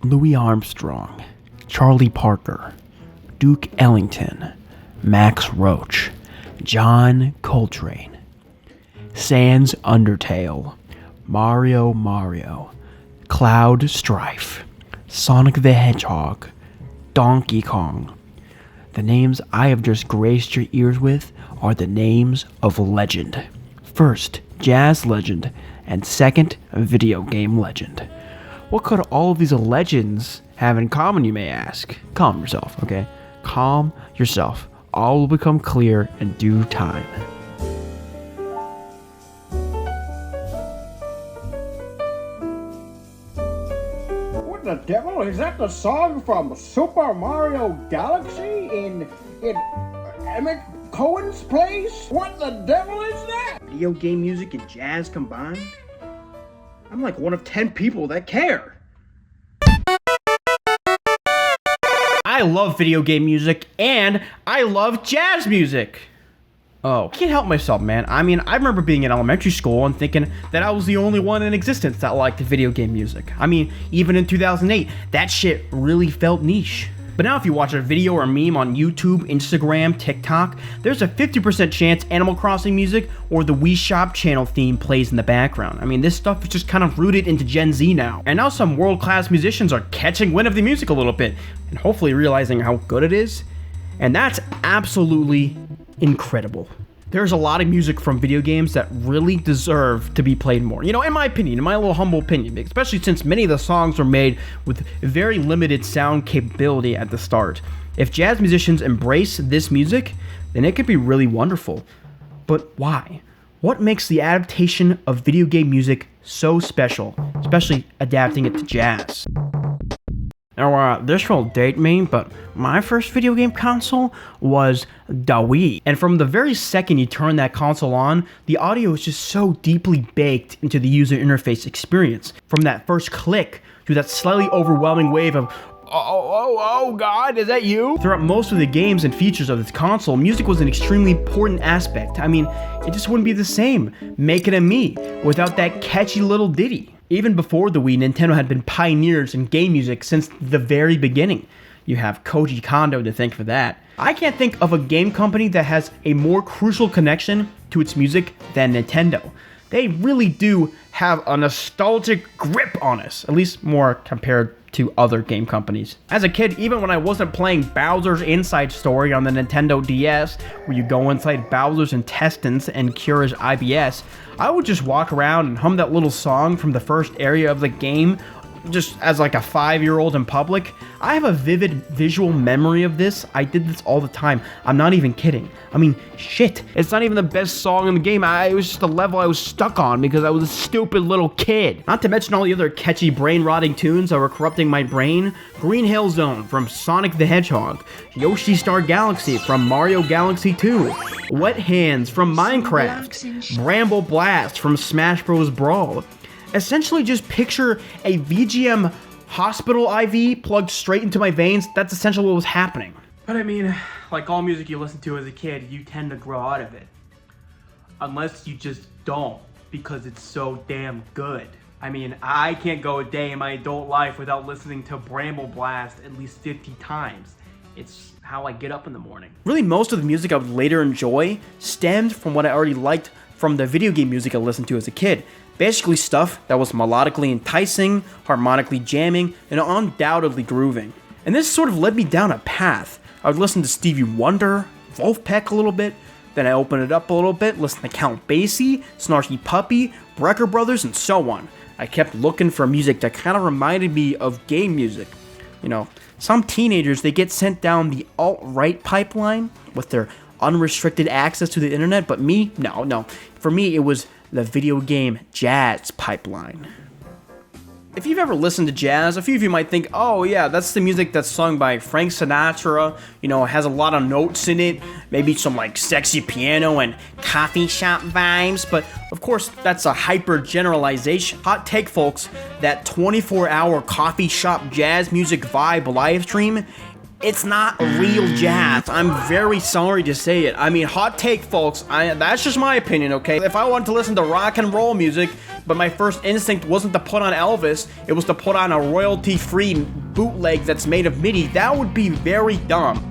Louis Armstrong, Charlie Parker, Duke Ellington, Max Roach, John Coltrane, Sans Undertale, Mario, Cloud Strife, Sonic the Hedgehog, Donkey Kong. The names I have just graced your ears with are the names of legend. First, jazz legend, and second, video game legend. What could all of these legends have in common, you may ask? Calm yourself, okay? Calm yourself. All will become clear in due time. What the devil? Is that the song from Super Mario Galaxy in Emmett Cohen's place? What the devil is that? Video game music and jazz combined? I'm like one of 10 people that care. I love video game music and I love jazz music. Oh, I can't help myself, man. I mean, I remember being in elementary school and thinking that I was the only one in existence that liked video game music. I mean, even in 2008, that shit really felt niche. But now if you watch a video or a meme on YouTube, Instagram, TikTok, there's a 50% chance Animal Crossing music or the Wii Shop channel theme plays in the background. I mean, this stuff is just kind of rooted into Gen Z now. And now some world-class musicians are catching wind of the music a little bit and hopefully realizing how good it is. And that's absolutely incredible. There's a lot of music from video games that really deserve to be played more. You know, in my opinion, in my little humble opinion, especially since many of the songs were made with very limited sound capability at the start. If jazz musicians embrace this music, then it could be really wonderful. But why? What makes the adaptation of video game music so special, especially adapting it to jazz? Now, this will date me, but my first video game console was the Wii. And from the very second you turn that console on, the audio is just so deeply baked into the user interface experience. From that first click to that slightly overwhelming wave of, oh God, is that you? Throughout most of the games and features of this console, music was an extremely important aspect. I mean, it just wouldn't be the same, Make It a Me, without that catchy little ditty. Even before the Wii, Nintendo had been pioneers in game music since the very beginning. You have Koji Kondo to thank for that. I can't think of a game company that has a more crucial connection to its music than Nintendo. They really do have a nostalgic grip on us, at least more compared to other game companies. As a kid, even when I wasn't playing Bowser's Inside Story on the Nintendo DS, where you go inside Bowser's intestines and cure his IBS, I would just walk around and hum that little song from the first area of the game, just as like a 5-year-old in public. I have a vivid visual memory of this. I did this all the time. I'm not even kidding. I mean, shit. It's not even the best song in the game. It was just the level I was stuck on because I was a stupid little kid. Not to mention all the other catchy brain-rotting tunes that were corrupting my brain. Green Hill Zone from Sonic the Hedgehog. Yoshi Star Galaxy from Mario Galaxy 2. Wet Hands from Minecraft. Bramble Blast from Smash Bros. Brawl. Essentially just picture a VGM hospital IV plugged straight into my veins. That's essentially what was happening. But I mean, like all music you listen to as a kid, you tend to grow out of it. Unless you just don't, because it's so damn good. I mean, I can't go a day in my adult life without listening to Bramble Blast at least 50 times. It's how I get up in the morning. Really, most of the music I would later enjoy stemmed from what I already liked from the video game music I listened to as a kid. Basically stuff that was melodically enticing, harmonically jamming, and undoubtedly grooving. And this sort of led me down a path. I would listen to Stevie Wonder, Wolfpack a little bit, then I opened it up a little bit, listen to Count Basie, Snarky Puppy, Brecker Brothers, and so on. I kept looking for music that kind of reminded me of game music. You know, some teenagers, they get sent down the alt-right pipeline with their unrestricted access to the internet, but me, no. For me, it was the video game jazz pipeline. If you've ever listened to jazz, a few of you might think, oh yeah, that's the music that's sung by Frank Sinatra, you know, it has a lot of notes in it, maybe some like sexy piano and coffee shop vibes, but of course that's a hyper generalization. Hot take, folks, that 24-hour coffee shop jazz music vibe live stream, it's not real jazz. I'm very sorry to say it. I mean, hot take, folks. That's just my opinion, okay? If I want to listen to rock and roll music, but my first instinct wasn't to put on Elvis, it was to put on a royalty-free bootleg that's made of MIDI. That would be very dumb.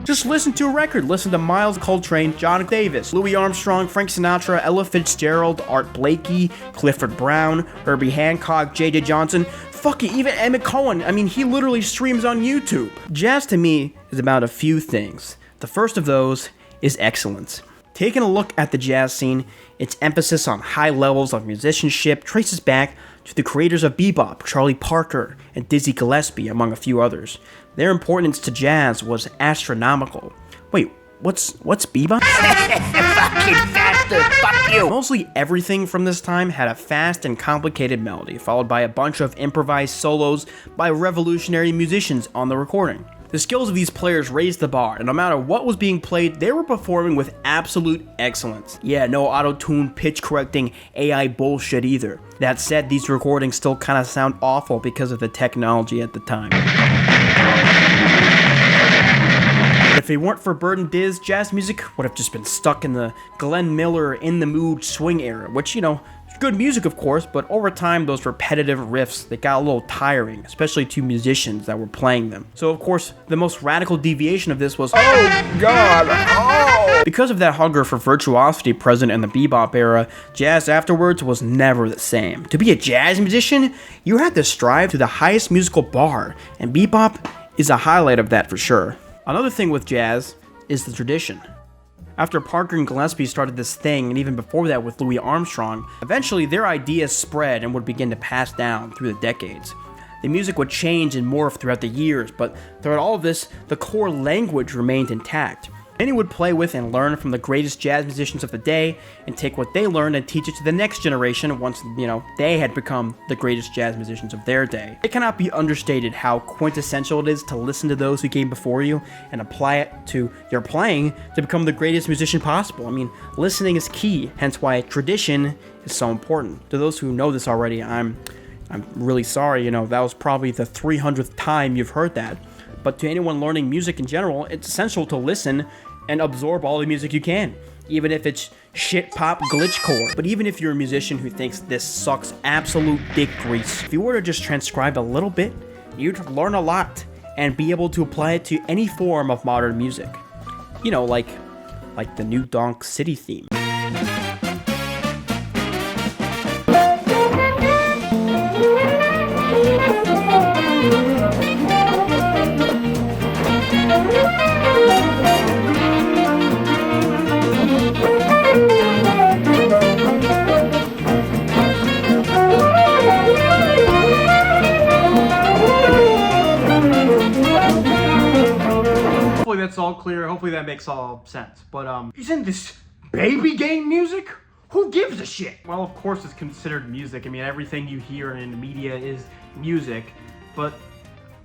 Just listen to a record. Listen to Miles Coltrane, John Davis, Louis Armstrong, Frank Sinatra, Ella Fitzgerald, Art Blakey, Clifford Brown, Herbie Hancock, J.J. Johnson. Fuck it, even Emmett Cohen. I mean, he literally streams on YouTube. Jazz to me is about a few things. The first of those is excellence. Taking a look at the jazz scene, its emphasis on high levels of musicianship traces back to the creators of bebop, Charlie Parker and Dizzy Gillespie, among a few others. Their importance to jazz was astronomical. Wait, what's bebop? Fucking faster, fuck you! Mostly everything from this time had a fast and complicated melody, followed by a bunch of improvised solos by revolutionary musicians on the recording. The skills of these players raised the bar, and no matter what was being played, they were performing with absolute excellence. Yeah, no auto-tune, pitch-correcting AI bullshit either. That said, these recordings still kinda sound awful because of the technology at the time. If it weren't for Bird and Diz, jazz music would have just been stuck in the Glenn Miller In the Mood swing era, which, you know, good music of course, but over time those repetitive riffs, they got a little tiring, especially to musicians that were playing them. So of course, the most radical deviation of this was, oh god, oh! Because of that hunger for virtuosity present in the bebop era, jazz afterwards was never the same. To be a jazz musician, you had to strive to the highest musical bar, and bebop is a highlight of that for sure. Another thing with jazz is the tradition. After Parker and Gillespie started this thing, and even before that with Louis Armstrong, eventually their ideas spread and would begin to pass down through the decades. The music would change and morph throughout the years, but throughout all of this, the core language remained intact. Many would play with and learn from the greatest jazz musicians of the day, and take what they learned and teach it to the next generation once, they had become the greatest jazz musicians of their day. It cannot be understated how quintessential it is to listen to those who came before you and apply it to your playing to become the greatest musician possible. I mean, listening is key, hence why tradition is so important. To those who know this already, I'm really sorry, that was probably the 300th time you've heard that. But to anyone learning music in general, it's essential to listen and absorb all the music you can, even if it's shit pop glitchcore. But even if you're a musician who thinks this sucks absolute dick grease, if you were to just transcribe a little bit, you'd learn a lot and be able to apply it to any form of modern music. Like the new Donk City theme. Hopefully that's all clear. Hopefully that makes all sense. But Isn't this baby game music? Who gives a shit? well, of course it's considered music. I mean, everything you hear in media is music. But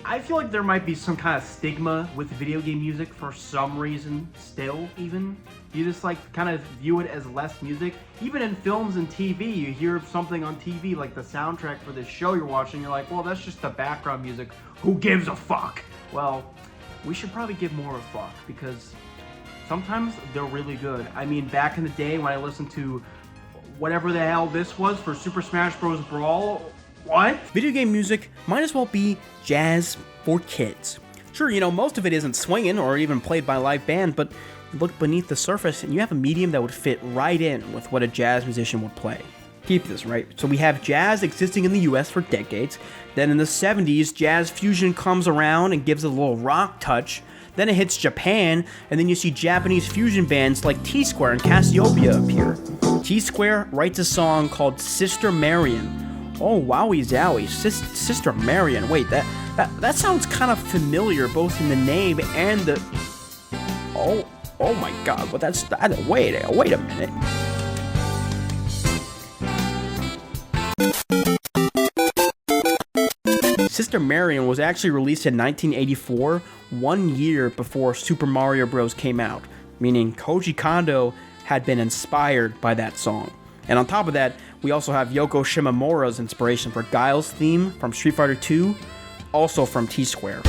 I feel like there might be some kind of stigma with video game music for some reason still, even. You just kind of view it as less music. Even in films and TV, you hear something on TV like the soundtrack for this show you're watching, you're like, well, that's just the background music. Who gives a fuck? Well, we should probably give more of a fuck, because sometimes they're really good. I mean, back in the day when I listened to whatever the hell this was for Super Smash Bros. Brawl, what? Video game music might as well be jazz for kids. Sure, most of it isn't swinging or even played by a live band, but look beneath the surface and you have a medium that would fit right in with what a jazz musician would play. Keep this, right? So we have jazz existing in the US for decades. Then in the 70s, jazz fusion comes around and gives it a little rock touch. Then it hits Japan, and then you see Japanese fusion bands like T-Square and Cassiopeia appear. T-Square writes a song called Sister Marion. Oh, wowie zowie, Sister Marion. Wait, that sounds kind of familiar, both in the name and the... Oh my god, but wait a minute. Sister Marion was actually released in 1984, 1 year before Super Mario Bros. Came out, meaning Koji Kondo had been inspired by that song. And on top of that, we also have Yoko Shimomura's inspiration for Guile's theme from Street Fighter II, also from T-Square.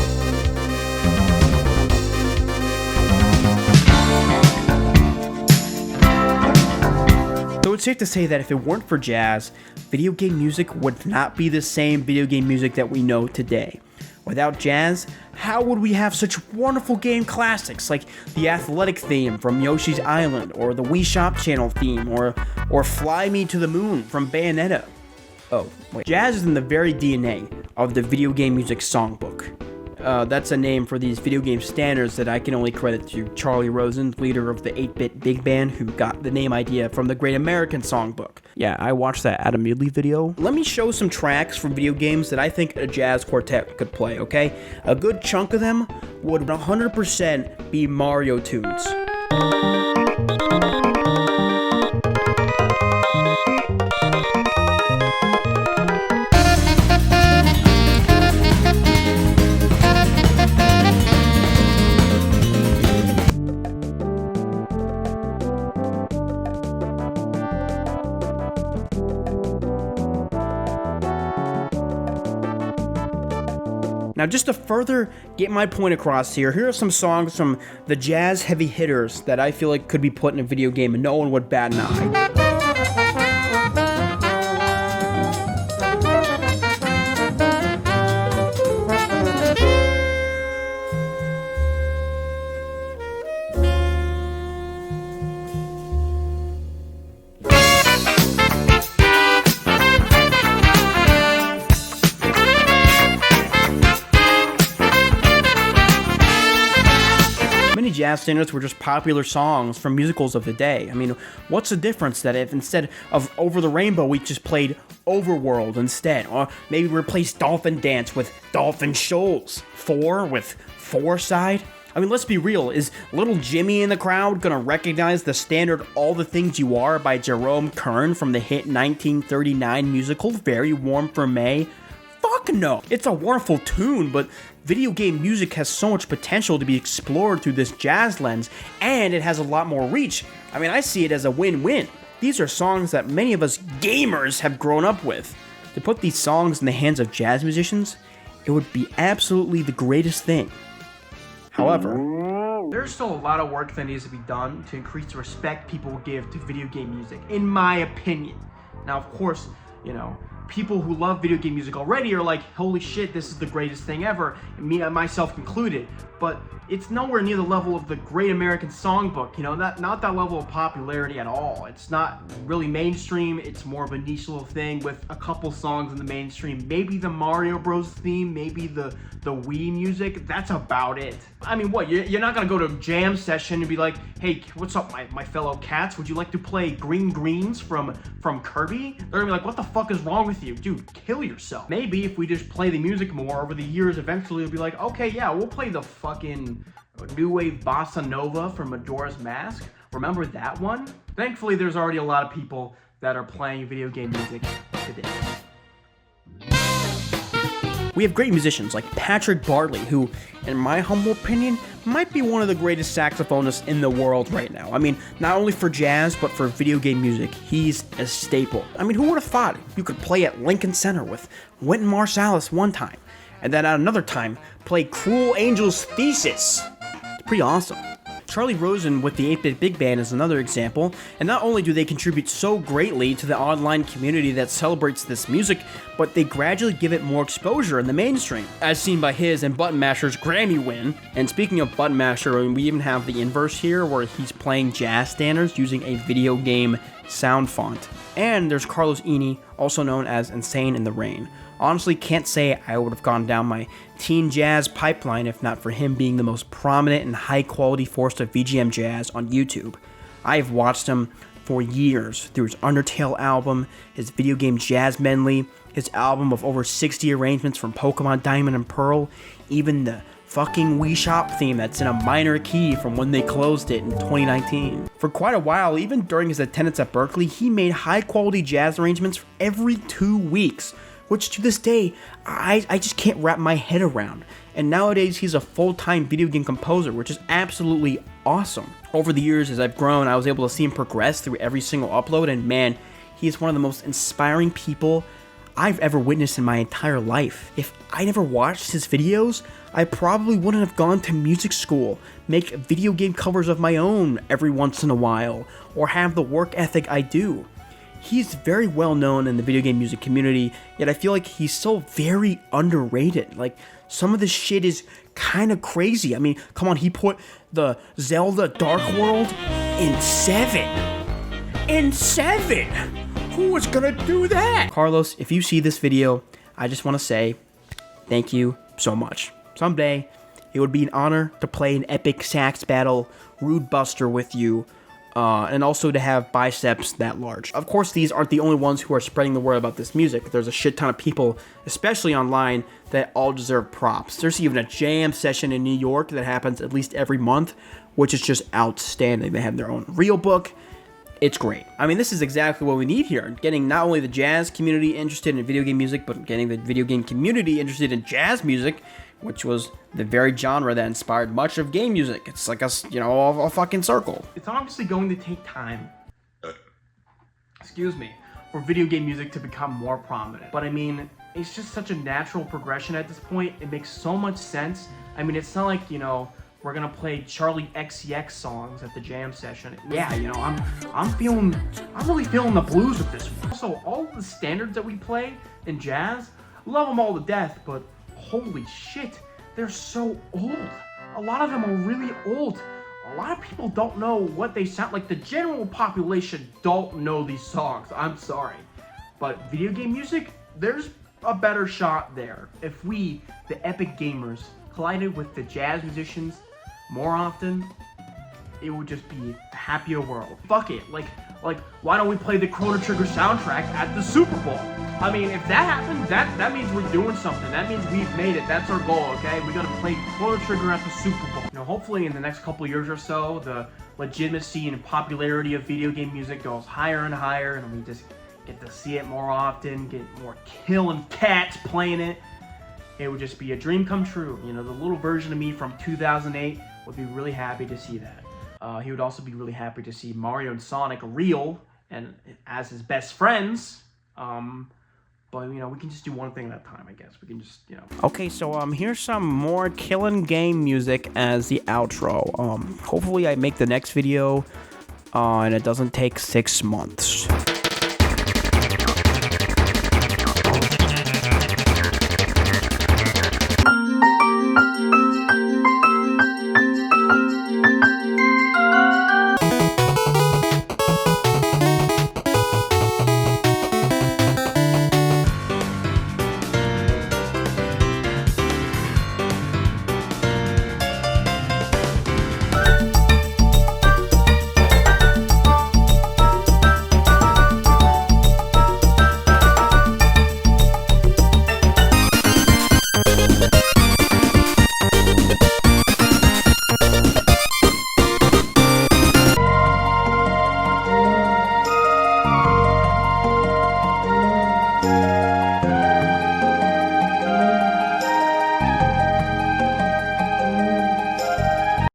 So it's safe to say that if it weren't for jazz, video game music would not be the same video game music that we know today. Without jazz, how would we have such wonderful game classics like the Athletic theme from Yoshi's Island, or the Wii Shop Channel theme, or Fly Me to the Moon from Bayonetta? Oh, wait. Jazz is in the very DNA of the video game music songbook. That's a name for these video game standards that I can only credit to Charlie Rosen, leader of the 8-bit big band, who got the name idea from the Great American Songbook. Yeah, I watched that Adam Mudley video. Let me show some tracks from video games that I think a jazz quartet could play, okay? A good chunk of them would 100% be Mario tunes. Now, just to further get my point across here are some songs from the jazz heavy hitters that I feel like could be put in a video game and no one would bat an eye. Many jazz standards were just popular songs from musicals of the day. I mean, what's the difference that if instead of Over the Rainbow we just played Overworld instead? Or maybe replace Dolphin Dance with Dolphin Shoals, 4 with Foreside? I mean, let's be real, is little Jimmy in the crowd gonna recognize the standard All the Things You Are by Jerome Kern from the hit 1939 musical Very Warm for May? Fuck no! It's a wonderful tune, but video game music has so much potential to be explored through this jazz lens, and it has a lot more reach. I mean, I see it as a win-win. These are songs that many of us gamers have grown up with. To put these songs in the hands of jazz musicians, it would be absolutely the greatest thing. However, there's still a lot of work that needs to be done to increase the respect people give to video game music, in my opinion. Now, of course, you know, people who love video game music already are like, holy shit, this is the greatest thing ever, me and myself included. But it's nowhere near the level of the Great American Songbook, you know, not that level of popularity at all. It's not really mainstream, it's more of a niche little thing with a couple songs in the mainstream. Maybe the Mario Bros theme, maybe the Wii music, that's about it. I mean, what, you're not gonna go to a jam session and be like, hey, what's up, my fellow cats? Would you like to play Green Greens from Kirby? They're gonna be like, what the fuck is wrong with you? Dude, kill yourself. Maybe if we just play the music more over the years, eventually it'll be like, okay, yeah, we'll play the fucking new wave bossa nova from Majora's Mask. Remember that one? Thankfully, there's already a lot of people that are playing video game music today. We have great musicians like Patrick Bartley, who, in my humble opinion, might be one of the greatest saxophonists in the world right now. I mean, not only for jazz, but for video game music, he's a staple. I mean, who would have thought you could play at Lincoln Center with Wynton Marsalis one time, and then at another time, play Cruel Angel's Thesis? It's pretty awesome. Charlie Rosen with the 8-bit big band is another example, and not only do they contribute so greatly to the online community that celebrates this music, but they gradually give it more exposure in the mainstream, as seen by his and Button Masher's Grammy win. And speaking of Button Masher, we even have the inverse here, where he's playing jazz standards using a video game sound font. And there's Carlos Eni, also known as Insane in the Rain. Honestly, can't say I would have gone down my teen jazz pipeline if not for him being the most prominent and high-quality force of VGM jazz on YouTube. I've watched him for years through his Undertale album, his video game jazz medley, his album of over 60 arrangements from Pokemon Diamond and Pearl, even the fucking Wii Shop theme that's in a minor key from when they closed it in 2019. For quite a while, even during his attendance at Berkeley, he made high-quality jazz arrangements every 2 weeks, which to this day, I just can't wrap my head around. And nowadays, he's a full-time video game composer, which is absolutely awesome. Over the years, as I've grown, I was able to see him progress through every single upload, and man, he is one of the most inspiring people I've ever witnessed in my entire life. If I never watched his videos, I probably wouldn't have gone to music school, make video game covers of my own every once in a while, or have the work ethic I do. he's very well known in the video game music community, yet I feel like he's so very underrated. Like, some of this shit is kind of crazy. I mean, come on, he put the Zelda Dark World in 7. In 7! Who was gonna do that? Carlos, if you see this video, I just want to say thank you so much. Someday, it would be an honor to play an epic sax battle, Rude Buster with you, and also to have biceps that large. Of course, these aren't the only ones who are spreading the word about this music. There's a shit ton of people, especially online, that all deserve props. There's even a jam session in New York that happens at least every month, which is just outstanding. They have their own reel book. It's great. I mean, this is exactly what we need here. Getting not only the jazz community interested in video game music, but getting the video game community interested in jazz music, which was the very genre that inspired much of game music. It's like a fucking circle. It's obviously going to take time, excuse me, for video game music to become more prominent. But I mean, it's just such a natural progression at this point. It makes so much sense. I mean, it's not like, we're gonna play Charlie XCX songs at the jam session. Yeah, I'm really feeling the blues with this one. Also, all of the standards that we play in jazz, love them all to death, but holy shit, they're so old. A lot of them are really old. A lot of people don't know what they sound like. The general population don't know these songs. I'm sorry. But video game music, there's a better shot there. If we, the epic gamers, collided with the jazz musicians more often, it would just be a happier world. Fuck it. Like, why don't we play the Chrono Trigger soundtrack at the Super Bowl? I mean, if that happens, that means we're doing something. That means we've made it. That's our goal, okay? We gotta play Chrono Trigger at the Super Bowl. Hopefully in the next couple years or so, the legitimacy and popularity of video game music goes higher and higher, and we just get to see it more often, get more killing cats playing it. It would just be a dream come true. The little version of me from 2008 would be really happy to see that. He would also be really happy to see Mario and Sonic real and as his best friends. But, we can just do one thing at a time, I guess. We can just, Okay, so, here's some more killing game music as the outro. Hopefully I make the next video, and it doesn't take 6 months.